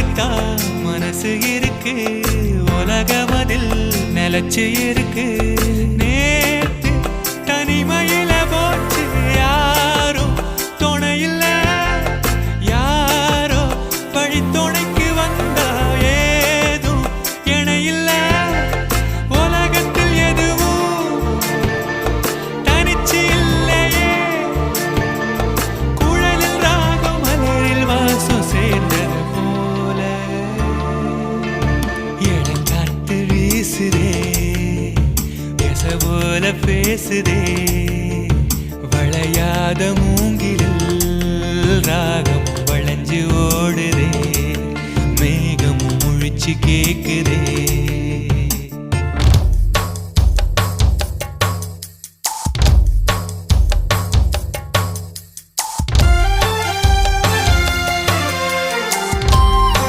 மட்டுத்தான் மனசு இருக்கு, உலகம் அதில் நிலச்சு இருக்கு. நேத்து தனிமையில போச்சு யாரும் துணையில்ல, யாரோ வழி துணைக்கு வந்தா ஏதும் இணையில்ல. உலகத்தில் எதுவும் தனிச்சு இல்லையே, குழலில் ராகம் மலரில் வாசம் சேர்ந்தது போல. இடங்காத்து வீசுதே, பேச போல பேசுதே, வளையாத மூங்கிலில் ராகம் வளைஞ்சு ஓடுதே. மேகமும் முழிச்சு கேக்குதே.